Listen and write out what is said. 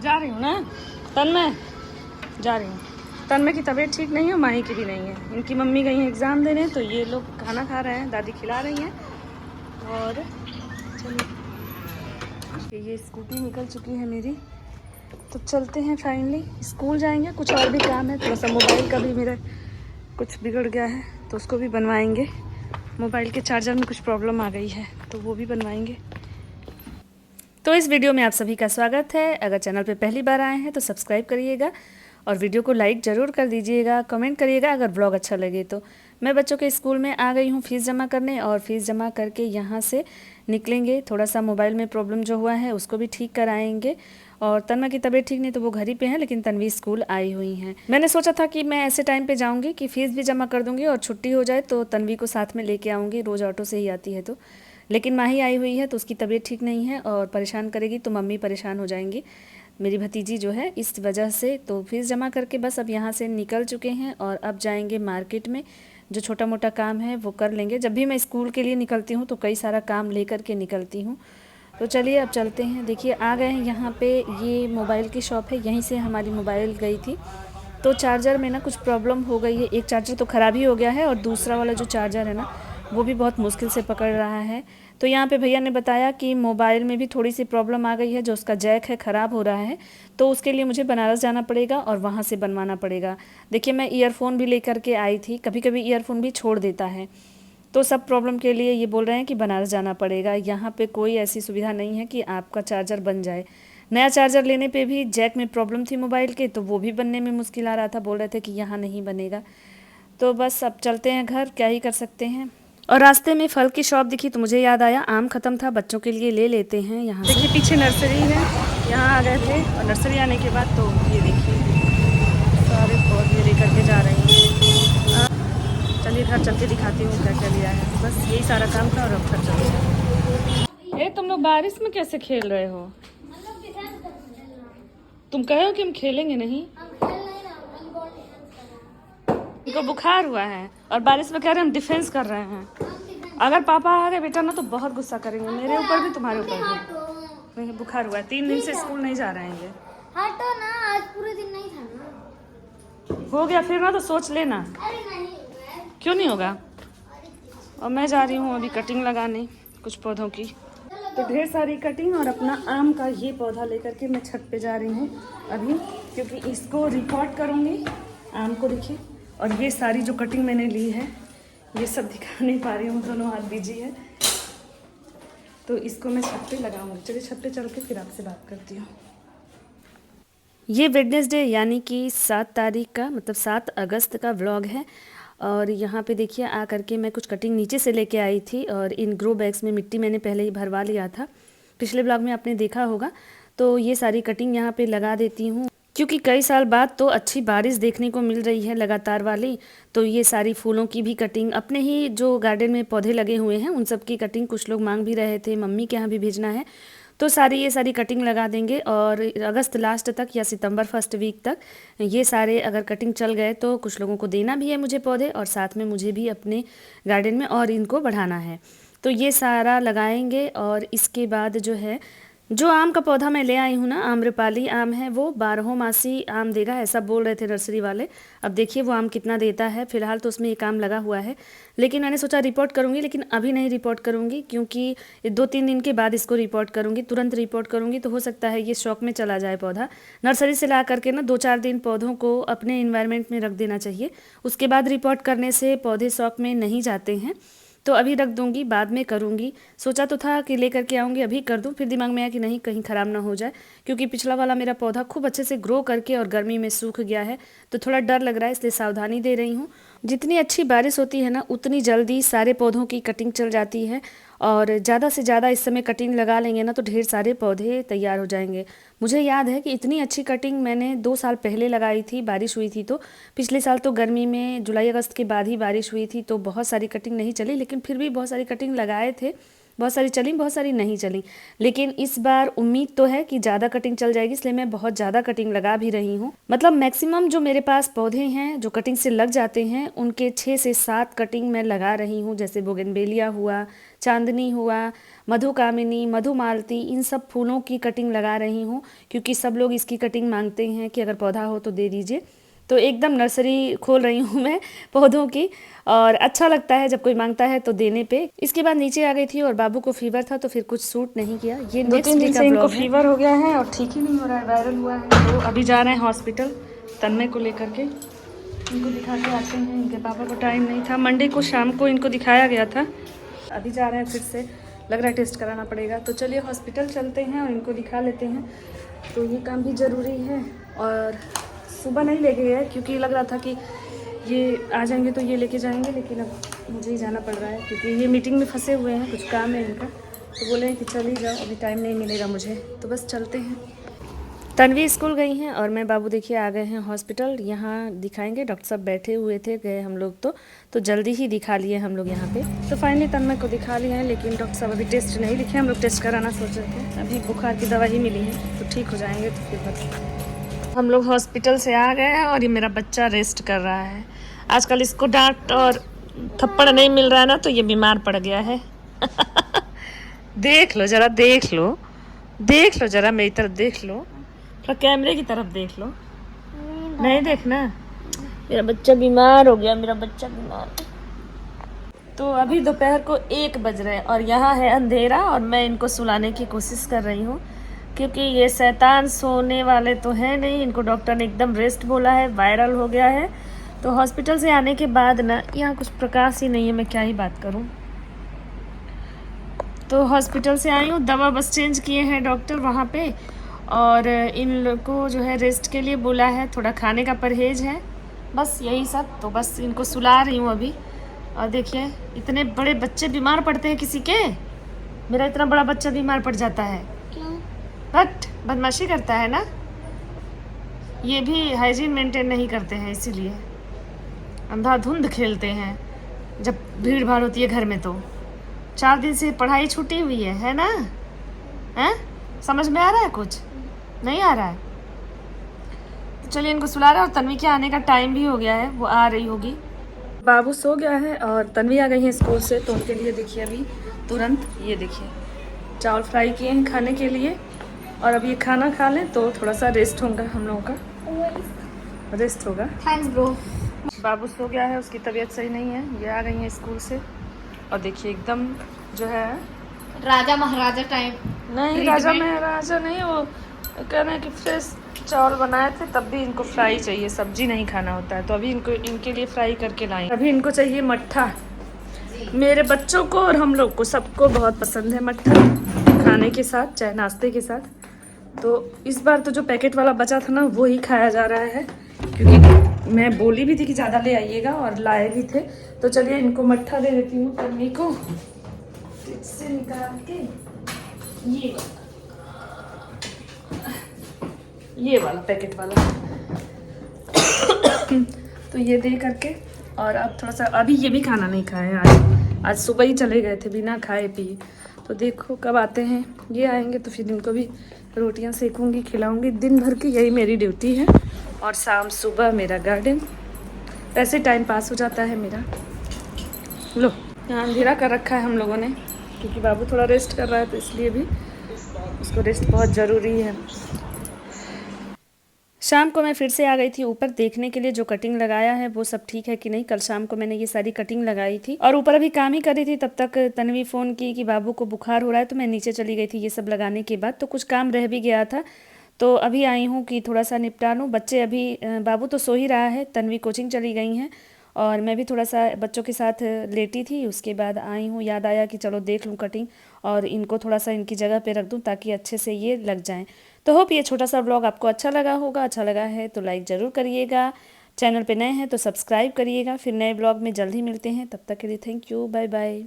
जा रही हूँ ना तन्मय, जा रही हूँ। तन्मय की तबीयत ठीक नहीं है, माही की भी नहीं है। इनकी मम्मी गई हैं एग्ज़ाम देने, तो ये लोग खाना खा रहे हैं, दादी खिला रही हैं। और चलिए, ये स्कूटी निकल चुकी है मेरी, तो चलते हैं फाइनली। स्कूल जाएंगे, कुछ और भी काम है, थोड़ा सा मोबाइल का भी मेरा कुछ बिगड़ गया है तो उसको भी बनवाएंगे। मोबाइल के चार्जर में कुछ प्रॉब्लम आ गई है तो वो भी बनवाएंगे। तो इस वीडियो में आप सभी का स्वागत है। अगर चैनल पे पहली बार आए हैं तो सब्सक्राइब करिएगा और वीडियो को लाइक ज़रूर कर दीजिएगा, कमेंट करिएगा अगर ब्लॉग अच्छा लगे तो। मैं बच्चों के स्कूल में आ गई हूँ फ़ीस जमा करने, और फ़ीस जमा करके यहाँ से निकलेंगे। थोड़ा सा मोबाइल में प्रॉब्लम जो हुआ है उसको भी ठीक कराएंगे। और तन्मय की तबीयत ठीक नहीं तो वो घर ही पे हैं, लेकिन तन्वी स्कूल आई हुई हैं। मैंने सोचा था कि मैं ऐसे टाइम पे जाऊँगी कि फ़ीस भी जमा कर दूँगी और छुट्टी हो जाए तो तन्वी को साथ में लेके आऊँगी, रोज़ ऑटो से ही आती है तो। लेकिन माही आई हुई है तो उसकी तबीयत ठीक नहीं है और परेशान करेगी तो मम्मी परेशान हो जाएंगी, मेरी भतीजी जो है, इस वजह से। तो फीस जमा करके बस अब यहाँ से निकल चुके हैं और अब जाएंगे मार्केट में। जो छोटा मोटा काम है वो कर लेंगे। जब भी मैं स्कूल के लिए निकलती हूँ तो कई सारा काम लेकर के निकलती हूँ। तो चलिए अब चलते हैं। देखिए आ गए हैं यहाँ पे, ये मोबाइल की शॉप है, यहीं से हमारी मोबाइल गई थी। तो चार्जर में ना कुछ प्रॉब्लम हो गई है, एक चार्जर तो ख़राब ही हो गया है और दूसरा वाला जो चार्जर है ना वो भी बहुत मुश्किल से पकड़ रहा है। तो यहाँ पे भैया ने बताया कि मोबाइल में भी थोड़ी सी प्रॉब्लम आ गई है, जो उसका जैक है ख़राब हो रहा है, तो उसके लिए मुझे बनारस जाना पड़ेगा और वहाँ से बनवाना पड़ेगा। देखिए मैं ईयरफ़ोन भी लेकर के आई थी, कभी कभी ईयरफ़ोन भी छोड़ देता है, तो सब प्रॉब्लम के लिए ये बोल रहे हैं कि बनारस जाना पड़ेगा। यहाँ पे कोई ऐसी सुविधा नहीं है कि आपका चार्जर बन जाए। नया चार्जर लेने पे भी जैक में प्रॉब्लम थी मोबाइल के, तो वो भी बनने में मुश्किल आ रहा था, बोल रहे थे कि यहाँ नहीं बनेगा। तो बस अब चलते हैं घर, क्या ही कर सकते हैं। और रास्ते में फल की शॉप दिखी तो मुझे याद आया आम ख़त्म था, बच्चों के लिए ले लेते हैं यहाँ। देखिए पीछे नर्सरी है, यहाँ आ गए थे और नर्सरी आने के बाद तो ये देखिए सारे पौधे लेकर के जा रही हैं। चलिए घर चल के दिखाती हूँ क्या क्या लिया है। बस यही सारा काम था और अब घर चलते हैं। ए तुम लोग बारिश में कैसे खेल रहे हो? तुम कहे हो कि हम खेलेंगे नहीं? उनको बुखार हुआ है और बारिश में कह रहे हैं हम डिफेंस कर रहे हैं। अगर पापा आ गए बेटा ना तो बहुत गुस्सा करेंगे, मेरे ऊपर भी तुम्हारे ऊपर भी। नहीं बुखार हुआ है, 3 दिन से स्कूल नहीं जा रहे हैं ये। हटो ना, आज पूरे दिन नहीं था ना। हो गया फिर ना तो सोच लेना। अरे नहीं, क्यों नहीं होगा? और मैं जा रही हूँ अभी कटिंग लगाने कुछ पौधों की। तो ढेर सारी कटिंग और अपना आम का ये पौधा लेकर के मैं छत पे जा रही हूँ अभी, क्योंकि इसको रिकॉर्ड करूँगी आम को। देखिए और ये सारी जो कटिंग मैंने ली है ये सब दिखा नहीं पा रही हूँ, दोनों हाथ बिजी है, तो इसको मैं छत पे लगाऊंगी। चलिए छत पे चल के फिर आपसे बात करती हूँ। ये वेडनेसडे यानी कि 7 तारीख का, मतलब 7 अगस्त का व्लॉग है। और यहाँ पे देखिए आ करके मैं कुछ कटिंग नीचे से लेके आई थी और इन ग्रो बैग्स में मिट्टी मैंने पहले ही भरवा लिया था, पिछले व्लॉग में आपने देखा होगा। तो ये सारी कटिंग यहाँ पे लगा देती हूँ, क्योंकि कई साल बाद तो अच्छी बारिश देखने को मिल रही है लगातार वाली। तो ये सारी फूलों की भी कटिंग, अपने ही जो गार्डन में पौधे लगे हुए हैं उन सब की कटिंग कुछ लोग मांग भी रहे थे, मम्मी के यहाँ भी भेजना है, तो ये सारी कटिंग लगा देंगे। और अगस्त लास्ट तक या सितंबर फर्स्ट वीक तक ये सारे अगर कटिंग चल गए तो कुछ लोगों को देना भी है मुझे पौधे, और साथ में मुझे भी अपने गार्डन में और इनको बढ़ाना है। तो ये सारा लगाएंगे। और इसके बाद जो है, जो आम का पौधा मैं ले आई हूँ ना, आम्रपाली आम है, वो 12मासी आम देगा ऐसा बोल रहे थे नर्सरी वाले। अब देखिए वो आम कितना देता है। फिलहाल तो उसमें एक आम लगा हुआ है, लेकिन मैंने सोचा रिपोर्ट करूँगी, लेकिन अभी नहीं रिपोर्ट करूँगी, क्योंकि 2-3 दिन के बाद इसको रिपोर्ट करूँगी। तुरंत रिपोर्ट करूँगी तो हो सकता है ये शौक में चला जाए पौधा। नर्सरी से ला करके ना 2-4 दिन पौधों को अपने इन्वायरमेंट में रख देना चाहिए, उसके बाद रिपोर्ट करने से पौधे शौक में नहीं जाते हैं। तो अभी रख दूंगी, बाद में करूंगी। सोचा तो था कि लेकर के आऊँगी अभी कर दूं, फिर दिमाग में आया कि नहीं कहीं ख़राब ना हो जाए, क्योंकि पिछला वाला मेरा पौधा खूब अच्छे से ग्रो करके और गर्मी में सूख गया है, तो थोड़ा डर लग रहा है, इसलिए सावधानी दे रही हूँ। जितनी अच्छी बारिश होती है ना उतनी जल्दी सारे पौधों की कटिंग चल जाती है, और ज़्यादा से ज़्यादा इस समय कटिंग लगा लेंगे ना तो ढेर सारे पौधे तैयार हो जाएंगे। मुझे याद है कि इतनी अच्छी कटिंग मैंने 2 साल पहले लगाई थी, बारिश हुई थी तो। पिछले साल तो गर्मी में जुलाई अगस्त के बाद ही बारिश हुई थी, तो बहुत सारी कटिंग नहीं चली, लेकिन फिर भी बहुत सारी कटिंग लगाए थे। बहुत सारी चली, बहुत सारी नहीं चली, लेकिन इस बार उम्मीद तो है कि ज़्यादा कटिंग चल जाएगी, इसलिए मैं बहुत ज़्यादा कटिंग लगा भी रही हूँ। मतलब मैक्सिमम जो मेरे पास पौधे हैं जो कटिंग से लग जाते हैं उनके 6 से 7 कटिंग मैं लगा रही हूँ। जैसे बोगनवेलिया हुआ, चांदनी हुआ, मधुकामिनी, मधुमालती, इन सब फूलों की कटिंग लगा रही हूँ, क्योंकि सब लोग इसकी कटिंग मांगते हैं कि अगर पौधा हो तो दे दीजिए। तो एकदम नर्सरी खोल रही हूँ मैं पौधों की, और अच्छा लगता है जब कोई मांगता है तो देने पे। इसके बाद नीचे आ गई थी और बाबू को फीवर था तो फिर कुछ सूट नहीं किया। ये 2-3 दिन से इनको फीवर हो गया है और ठीक ही नहीं हो रहा है, वायरल हुआ है। तो अभी जा रहे हैं हॉस्पिटल तन्मय को लेकर के, इनको दिखा के आते हैं। इनके पापा को टाइम नहीं था, मंडे को शाम को इनको दिखाया गया था। अभी जा रहे हैं, फिर से लग रहा है टेस्ट कराना पड़ेगा। तो चलिए हॉस्पिटल चलते हैं और इनको दिखा लेते हैं। तो ये काम भी ज़रूरी है। और सुबह नहीं लेके गए क्योंकि लग रहा था कि ये आ जाएंगे तो ये लेके जाएंगे, लेकिन अब मुझे ही जाना पड़ रहा है क्योंकि ये मीटिंग में फंसे हुए हैं, कुछ काम है इनका। तो बोले कि चल ही जाओ, अभी टाइम नहीं मिलेगा मुझे, तो बस चलते हैं। तन्वी स्कूल गई हैं और मैं बाबू देखिए आ गए हैं हॉस्पिटल। यहाँ दिखाएंगे, डॉक्टर साहब बैठे हुए थे, गए हम लोग तो जल्दी ही दिखा लिए हम लोग यहाँ पे। तो फाइनली तन्मय को दिखा लिए हैं, लेकिन डॉक्टर साहब अभी टेस्ट नहीं लिखे, हम लोग टेस्ट कराना सोच रहे थे। अभी बुखार की दवा ही मिली है तो ठीक हो जाएंगे। तो फिर बस हम लोग हॉस्पिटल से आ गए हैं और ये मेरा बच्चा रेस्ट कर रहा है। आजकल इसको डांट और थप्पड़ नहीं मिल रहा है ना, तो ये बीमार पड़ गया है। देख लो जरा, देख लो, देख लो जरा, मेरी तरफ देख लो, थोड़ा कैमरे की तरफ देख लो। नहीं देखना, मेरा बच्चा बीमार हो गया, मेरा बच्चा बीमार। तो अभी दोपहर को 1 बज रहे हैं और यहाँ है अंधेरा और मैं इनको सुलाने की कोशिश कर रही हूँ, क्योंकि ये शैतान सोने वाले तो है नहीं। इनको डॉक्टर ने एकदम रेस्ट बोला है, वायरल हो गया है। तो हॉस्पिटल से आने के बाद ना, यहाँ कुछ प्रकाश ही नहीं है, मैं क्या ही बात करूँ। तो हॉस्पिटल से आई हूँ, दवा बस चेंज किए हैं डॉक्टर वहाँ पे, और इन लोग को जो है रेस्ट के लिए बोला है, थोड़ा खाने का परहेज है, बस यही सब। तो बस इनको सुला रही हूँ अभी। और देखिए इतने बड़े बच्चे बीमार पड़ते हैं किसी के, मेरा इतना बड़ा बच्चा बीमार पड़ जाता है। क्यों? बट बदमाशी करता है ना, ये भी हाइजीन मेंटेन नहीं करते हैं, इसीलिए अंधाधुंध खेलते हैं जब भीड़ भाड़ होती है घर में। तो 4 दिन से पढ़ाई छूटी हुई है ना? हैं? समझ में आ रहा है कुछ? नहीं आ रहा है? तो चलिए इनको सुला रहा है। और तन्वी के आने का टाइम भी हो गया है, वो आ रही होगी। बाबू सो गया है और तन्वी आ गई है स्कूल से, तो उनके लिए देखिए अभी तुरंत ये देखिए चावल फ्राई किए हैं खाने के लिए। और अब ये खाना खा लें तो थोड़ा सा रेस्ट होगा, हम लोगों का रेस्ट होगा। Thanks bro. बाबू सो गया है, उसकी तबीयत सही नहीं है। ये आ गई है स्कूल से और देखिए एकदम जो है राजा महाराजा टाइम। नहीं, राजा महाराजा नहीं, वो कह रहे हैं कि फ्रेश चावल बनाए थे, तब भी इनको फ्राई चाहिए, सब्जी नहीं खाना होता है। तो अभी इनको इनके लिए फ्राई करके लाए। अभी इनको चाहिए मट्ठा, मेरे बच्चों को और हम लोग को सबको बहुत पसंद है मट्ठा, खाने के साथ चाहे नाश्ते के साथ। तो इस बार तो जो पैकेट वाला बचा था ना, वो ही खाया जा रहा है, क्योंकि मैं बोली भी थी कि ज़्यादा ले आइएगा और लाए भी थे। तो चलिए इनको मट्ठा दे देती हूँ तन्वी को, इससे निकाल के ये वाला पैकेट वाला। तो ये दे करके, और अब थोड़ा सा, अभी ये भी खाना नहीं खाए आज सुबह ही चले गए थे बिना खाए पिए। तो देखो कब आते हैं, ये आएंगे तो फिर इनको भी रोटियां सेकूंगी, खिलाऊंगी। दिन भर की यही मेरी ड्यूटी है, और शाम सुबह मेरा गार्डन। ऐसे टाइम पास हो जाता है मेरा। लो यहाँ अंधेरा कर रखा है हम लोगों ने, क्योंकि बाबू थोड़ा रेस्ट कर रहा है, तो इसलिए भी उसको रेस्ट बहुत ज़रूरी है। शाम को मैं फिर से आ गई थी ऊपर देखने के लिए जो कटिंग लगाया है वो सब ठीक है कि नहीं। कल शाम को मैंने ये सारी कटिंग लगाई थी और ऊपर अभी काम ही कर रही थी, तब तक तन्वी फ़ोन की कि बाबू को बुखार हो रहा है। तो मैं नीचे चली गई थी ये सब लगाने के बाद, तो कुछ काम रह भी गया था। तो अभी आई हूँ कि थोड़ा सा निपटा लूँ। बच्चे अभी, बाबू तो सो ही रहा है, तन्वी कोचिंग चली गई हैं और मैं भी थोड़ा सा बच्चों के साथ लेटी थी। उसके बाद आई हूँ, याद आया कि चलो देख लूँ कटिंग और इनको थोड़ा सा इनकी जगह पे रख दूँ ताकि अच्छे से ये लग जाएं। तो होप ये छोटा सा व्लॉग आपको अच्छा लगा होगा। अच्छा लगा है तो लाइक ज़रूर करिएगा, चैनल पे नए हैं तो सब्सक्राइब करिएगा। फिर नए व्लॉग में जल्द ही मिलते हैं, तब तक के लिए थैंक यू, बाय बाय।